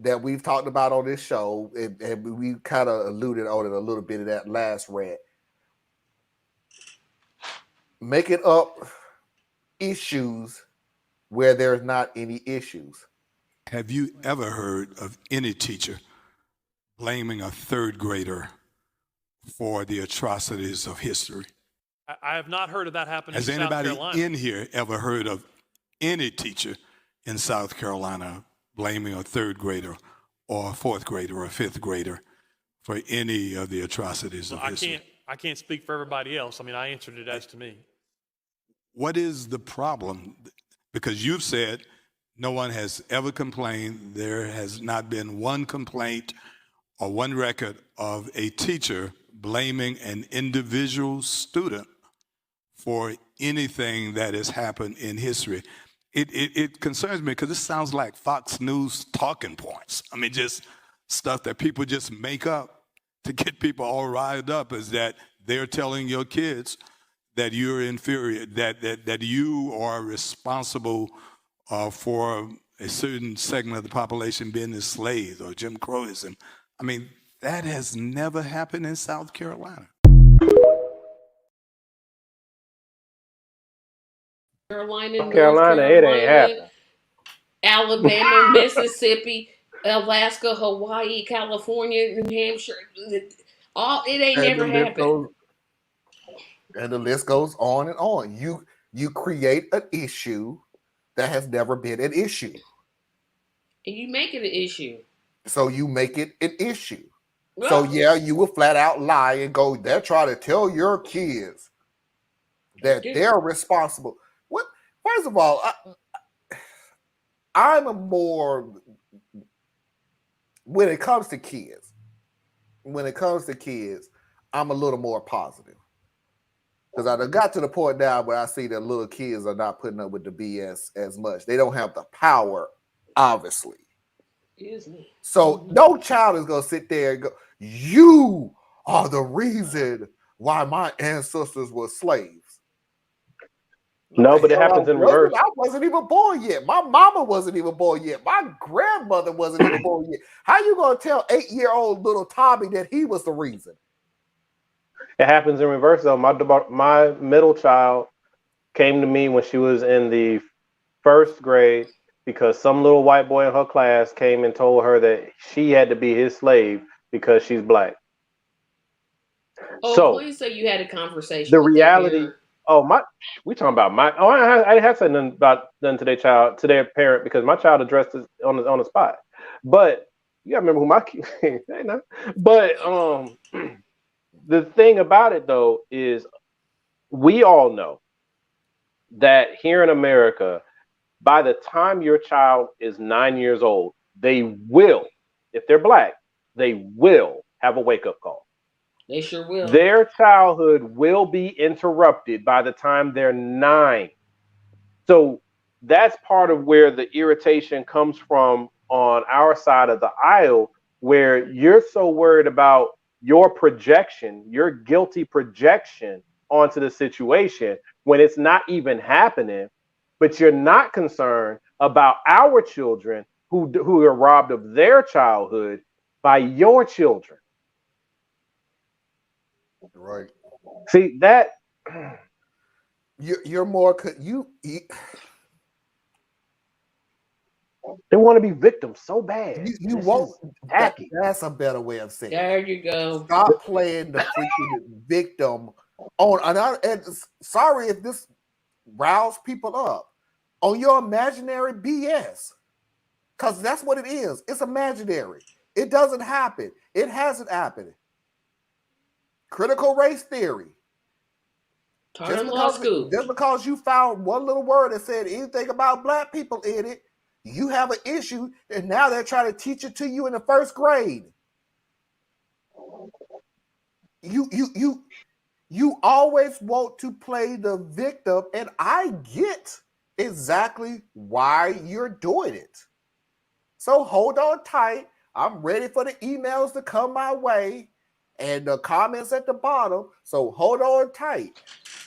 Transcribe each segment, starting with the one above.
that we've talked about on this show, and we kind of alluded on it a little bit in that last rant. Making up issues where there's not any issues. Have you ever heard of any teacher blaming a third grader for the atrocities of history? I have not heard of that happening Has in South anybody Carolina. in here ever heard of any teacher in South Carolina blaming a third grader or a fourth grader or a fifth grader for any of the atrocities of history? I can't speak for everybody else. I mean, I answered it as to me. What is the problem? Because you've said no one has ever complained. There has not been one complaint or one record of a teacher blaming an individual student for anything that has happened in history. It concerns me because this sounds like Fox News talking points. I mean, just stuff that people just make up to get people all riled up, is that they're telling your kids that you're inferior, that you are responsible for a certain segment of the population being enslaved or Jim Crowism. I mean, that has never happened in South Carolina. North Carolina, it ain't happening. Alabama, Mississippi, Alaska, Hawaii, California, New Hampshire. It ain't never happened. And the list goes on and on. You create an issue that has never been an issue. And you make it an issue. So you make it an issue. Well, so yeah, you will flat out lie and go, they're trying to tell your kids that they're responsible. What? First of all, I'm a more, when it comes to kids, I'm a little more positive. Because I got to the point now where I see that little kids are not putting up with the BS as much. They don't have the power, obviously. So no child is going to sit there and go, you are the reason why my ancestors were slaves. No, but it happens in reverse. I wasn't even born yet. My mama wasn't even born yet. My grandmother wasn't even born yet. How you going to tell 8-year-old little Tommy that he was the reason? It happens in reverse, though. My middle child came to me when she was in the first grade because some little white boy in her class came and told her that she had to be his slave because she's black. Oh, so please say you had a conversation. The reality. We talking about I didn't have to say nothing about to their parent because my child addressed it on the spot. But you gotta remember who my kid. But the thing about it, though, is we all know that here in America, by the time your child is 9 years old, they will, if they're black, they will have a wake-up call. They sure will. Their childhood will be interrupted by the time they're 9. So that's part of where the irritation comes from on our side of the aisle, where you're so worried about your projection, your guilty projection onto the situation when it's not even happening, but you're not concerned about our children who are robbed of their childhood by your children. Right. See that you're more they want to be victims so bad. You won't. That's a better way of saying. There you go. Stop playing the freaking victim and sorry if this riles people up on your imaginary BS, because that's what it is. It's imaginary. It doesn't happen. It hasn't happened. Critical race theory. Just because you found one little word that said anything about black people in it, you have an issue, and now they're trying to teach it to you in the first grade. You always want to play the victim, and I get exactly why you're doing it. So hold on tight. I'm ready for the emails to come my way and the comments at the bottom. So hold on tight.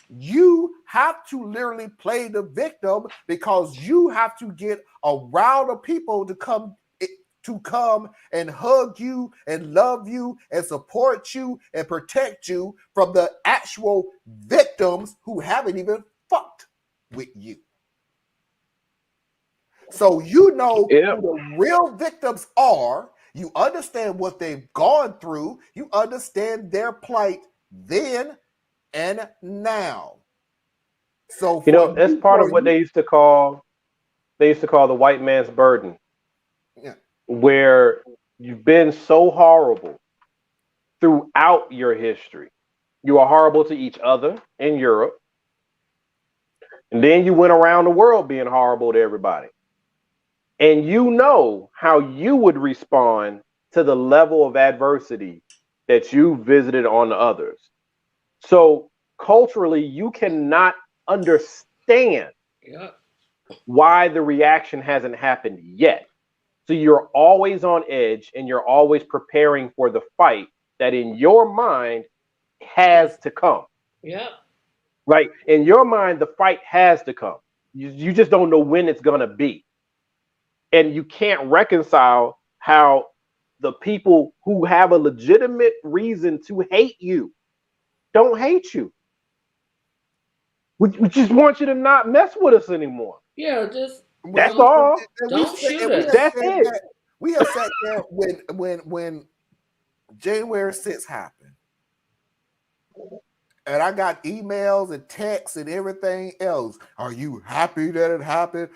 You have to literally play the victim because you have to get a round of people to come to come and hug you and love you and support you and protect you from the actual victims who haven't even fucked with you. So you know who the real victims are. You understand what they've gone through. You understand their plight then and now. So that's part of what they used to call the white man's burden. Yeah. Where you've been so horrible throughout your history. You are horrible to each other in Europe. And then you went around the world being horrible to everybody. And you know how you would respond to the level of adversity that you visited on others. So culturally, you cannot understand why the reaction hasn't happened yet. So you're always on edge and you're always preparing for the fight that in your mind has to come. Yeah. Right? In your mind, the fight has to come. You just don't know when it's going to be. And you can't reconcile how the people who have a legitimate reason to hate you don't hate you. We just want you to not mess with us anymore. Yeah, that's all. Don't shoot us. That's it. We have sat there when January 6th happened. And I got emails and texts and everything else. Are you happy that it happened?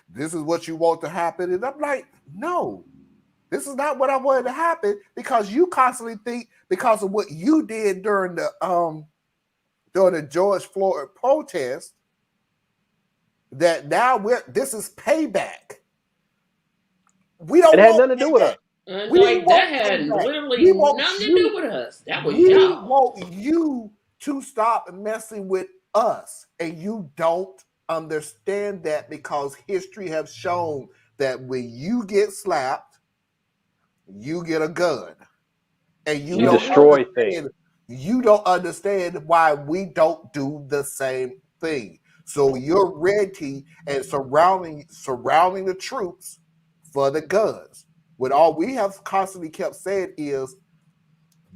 This is what you want to happen? And I'm like, no, this is not what I wanted to happen, because you constantly think because of what you did during the George Floyd protest that now this is payback. We don't. It had nothing to do with us. That had literally nothing to do with us. That was we y'all. want you to stop messing with us, and you don't understand that, because history has shown that when you get slapped, you get a gun, and you don't destroy things. You don't understand why we don't do the same thing. So you're ready and surrounding the troops for the guns. When all we have constantly kept saying is,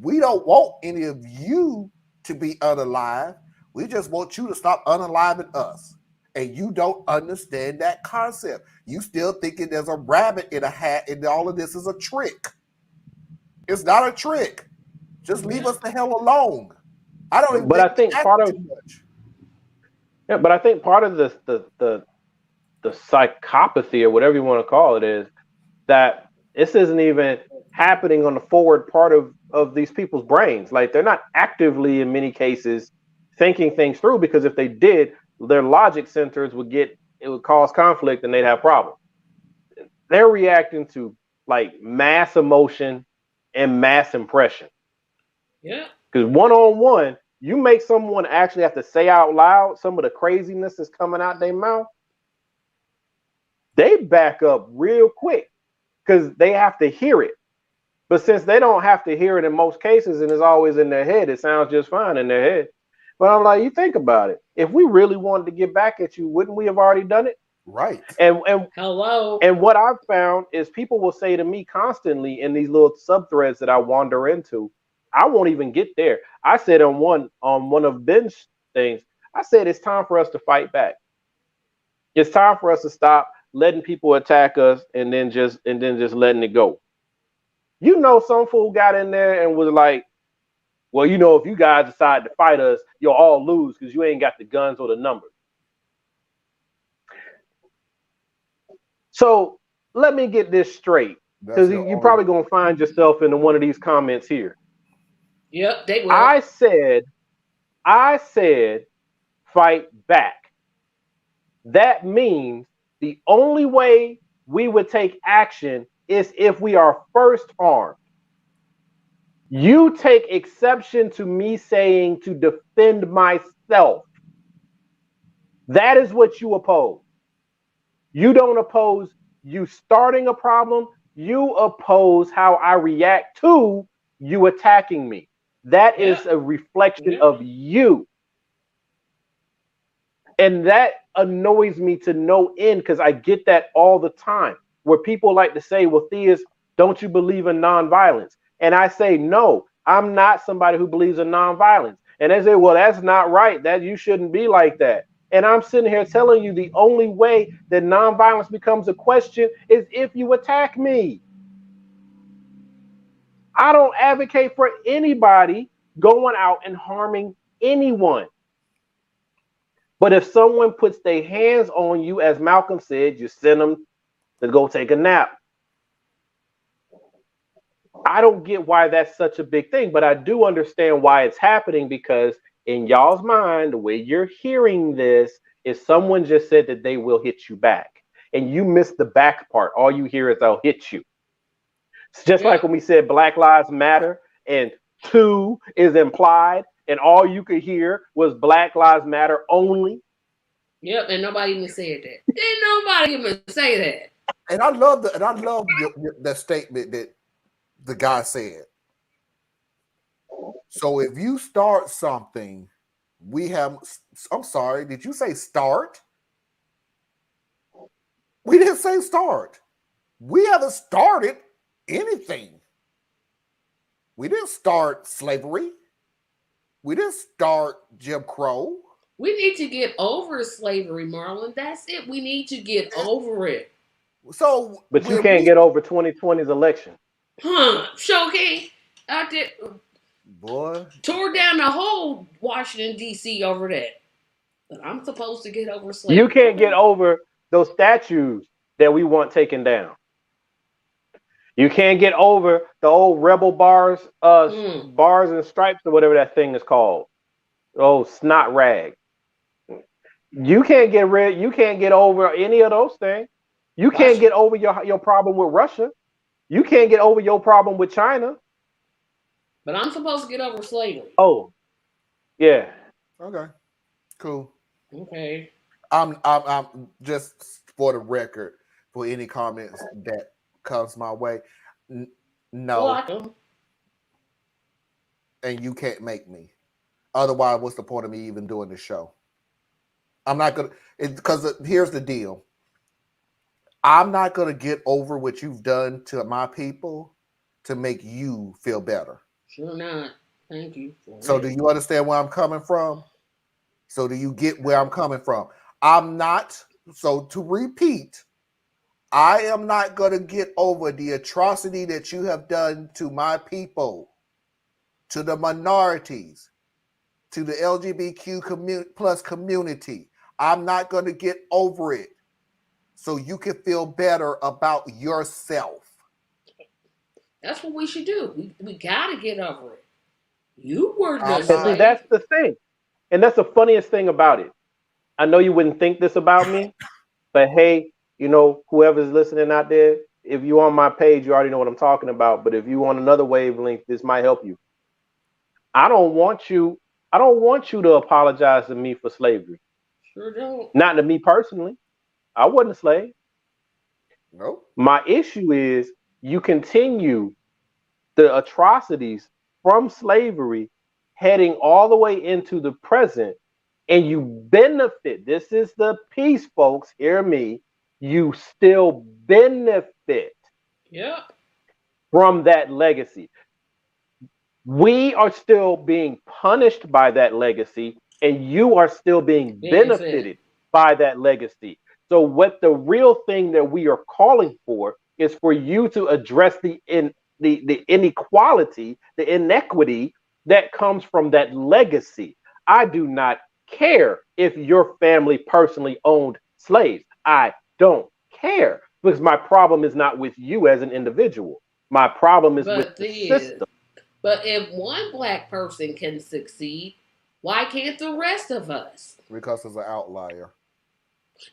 we don't want any of you to be unalive. We just want you to stop unaliving us. And you don't understand that concept. You still thinking there's a rabbit in a hat and all of this is a trick. It's not a trick. Just leave us the hell alone. I don't even. But I think part of but I think part of the psychopathy, or whatever you want to call it, is that this isn't even happening on the forward part of these people's brains. Like, they're not actively, in many cases, thinking things through, because if they did, their logic centers it would cause conflict and they'd have problems. They're reacting to like mass emotion and mass impression. Yeah. Because one-on-one, you make someone actually have to say out loud some of the craziness that's coming out their mouth, they back up real quick because they have to hear it. But since they don't have to hear it in most cases and it's always in their head, it sounds just fine in their head. But I'm like, you think about it. If we really wanted to get back at you, wouldn't we have already done it? Right. And hello. And what I've found is people will say to me constantly in these little sub-threads that I wander into, I won't even get there. I said on one of Ben's things, I said it's time for us to fight back. It's time for us to stop letting people attack us and then just letting it go. You know, some fool got in there and was like, well, you know, if you guys decide to fight us, you'll all lose because you ain't got the guns or the numbers. So let me get this straight, because you're probably going to find yourself in one of these comments here. Yep, they will. I said, fight back. That means the only way we would take action is if we are first armed. You take exception to me saying to defend myself. That is what you oppose. You don't oppose you starting a problem. You oppose how I react to you attacking me. That is a reflection of you. And that annoys me to no end, because I get that all the time, where people like to say, well, Theus, don't you believe in nonviolence? And I say, no, I'm not somebody who believes in nonviolence. And they say, well, that's not right. That you shouldn't be like that. And I'm sitting here telling you the only way that nonviolence becomes a question is if you attack me. I don't advocate for anybody going out and harming anyone. But if someone puts their hands on you, as Malcolm said, you send them to go take a nap. I don't get why that's such a big thing, but I do understand why it's happening, because in y'all's mind, the way you're hearing this is someone just said that they will hit you back. And you missed the back part. All you hear is they'll hit you. It's just like when we said Black Lives Matter and 2 is implied, and all you could hear was Black Lives Matter only. Yep, and nobody even said that. Didn't nobody even say that. And I love the statement that the guy said. So if you start something, I'm sorry, did you say start? We didn't say start. We haven't started anything. We didn't start slavery. We didn't start Jim Crow. We need to get over slavery, Marlon. That's it. We need to get over it. So, but you can't get over 2020's election. Sure can. I did. Boy, tore down the whole Washington D.C. over that. But I'm supposed to get over slavery. You can't get over those statues that we want taken down. You can't get over the old rebel bars and stripes, or whatever that thing is called. Oh, snot rag. You can't get over any of those things. You can't get over your problem with Russia. You can't get over your problem with China. But I'm supposed to get over slavery. Oh, yeah. Okay, cool. Okay. I'm just for the record, for any comments that comes my way, no. Block them. And you can't make me. Otherwise, what's the point of me even doing the show? I'm not gonna, because here's the deal. I'm not gonna get over what you've done to my people to make you feel better. Sure not. Thank you. So do you understand where I'm coming from? So do you get where I'm coming from? I'm not, so to repeat, I am not going to get over the atrocity that you have done to my people, to the minorities, to the LGBTQ plus community. I'm not going to get over it so you can feel better about yourself. That's what we should do. We got to get over it. You were the slave. That's the thing. And that's the funniest thing about it. I know you wouldn't think this about me, but hey, you know, whoever's listening out there, if you're on my page, you already know what I'm talking about. But if you on another wavelength, this might help you. I don't want you to apologize to me for slavery. Sure don't. Not to me personally. I wasn't a slave. No. My issue is you continue the atrocities from slavery heading all the way into the present, and you benefit. This is the piece, folks. Hear me. You still benefit from that legacy. We are still being punished by that legacy, and you are still being benefited by that legacy. So what the real thing that we are calling for is for you to address the inequality, the inequity that comes from that legacy. I do not care if your family personally owned slaves. I don't care, because my problem is not with you as an individual. My problem is with the system. But if one black person can succeed, why can't the rest of us? Because it's an outlier.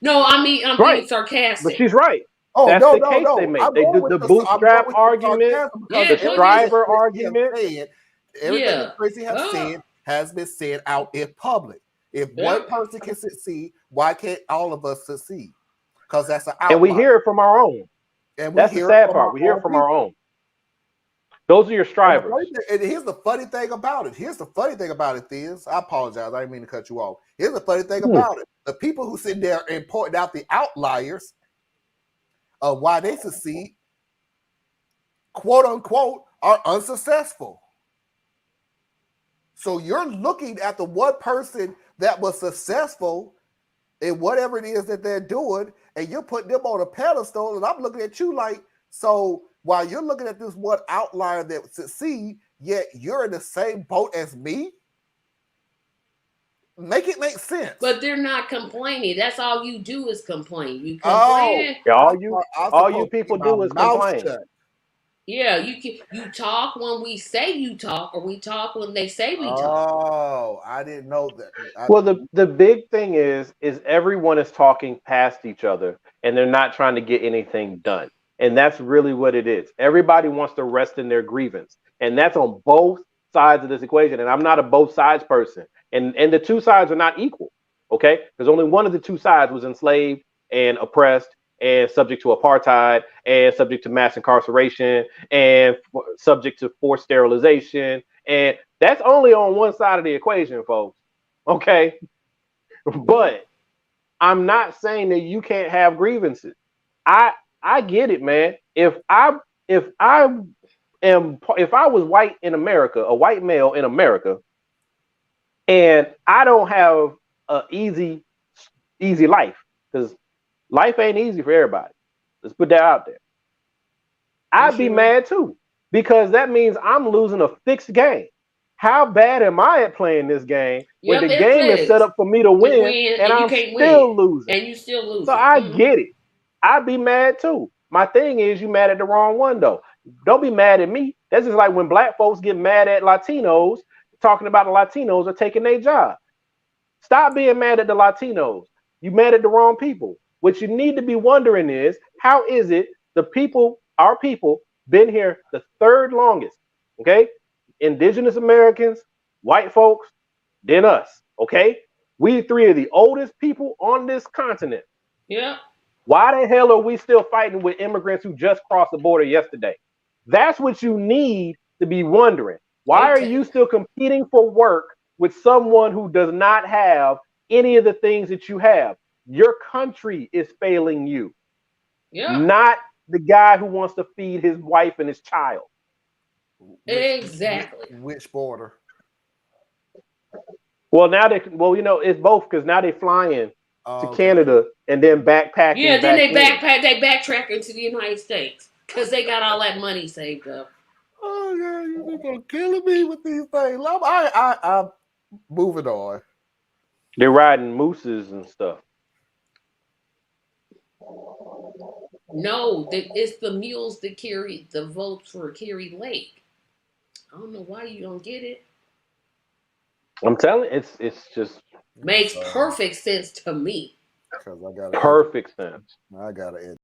No, I mean, I'm being sarcastic. But she's right. Oh, that's no, the case they make. They do the bootstrap argument, the striver argument. Everything that Tracy has said has been said out in public. If one person can succeed, why can't all of us succeed? Because that's an outlier. And we hear it from our own. And that's the sad part. We hear it from our own. Those are your strivers. And here's the funny thing about it. Thiz. I apologize. I didn't mean to cut you off. Here's the funny thing about it. The people who sit there and point out the outliers of why they succeed quote unquote, are unsuccessful. So you're looking at the one person that was successful in whatever it is that they're doing, and you're putting them on a pedestal, and I'm looking at you like, so while you're looking at this one outlier that succeed, yet you're in the same boat as me? Make it make sense. But they're not complaining. That's all you do is complain. You Oh, complain. Yeah, all you people do is mouth complain. shut. Yeah, you talk when we say you talk, or we talk when they say we talk. Oh, I didn't know that. Well, the big thing is everyone is talking past each other, and they're not trying to get anything done. And that's really what it is. Everybody wants to rest in their grievance, and that's on both sides of this equation. And I'm not a both sides person, and the two sides are not equal. Okay, because only one of the two sides was enslaved and oppressed and subject to apartheid and subject to mass incarceration and subject to forced sterilization, and that's only on one side of the equation, folks. Okay, but I'm not saying that you can't have grievances. I get it, man. If I was white in America, a white male in America, and I don't have a easy life, because life ain't easy for everybody. Let's put that out there. I'd be mad too, because that means I'm losing a fixed game. How bad am I at playing this game when the game is set up for me to win, and I'm still losing? And you still losing. So I get it. I'd be mad too. My thing is, you mad at the wrong one though. Don't be mad at me. That's just like when black folks get mad at Latinos, talking about the Latinos are taking their job. Stop being mad at the Latinos. You mad at the wrong people. What you need to be wondering is, how is it our people, been here the third longest, okay? Indigenous Americans, white folks, then us, okay? We three are the oldest people on this continent. Yeah. Why the hell are we still fighting with immigrants who just crossed the border yesterday? That's what you need to be wondering. Why are you still competing for work with someone who does not have any of the things that you have? Your country is failing you, not the guy who wants to feed his wife and his child. Exactly. Which border? Well, it's both, because now they're flying to Canada and then backpacking. Yeah, then they backtrack into the United States because they got all that money saved up. Oh yeah, you're killing me with these things. I'm moving on. They're riding mooses and stuff. No, it's the mules that carry the votes for Kerry Lake. I don't know why you don't get it. I'm telling you, it's just makes perfect sense to me. Because I got perfect sense. I gotta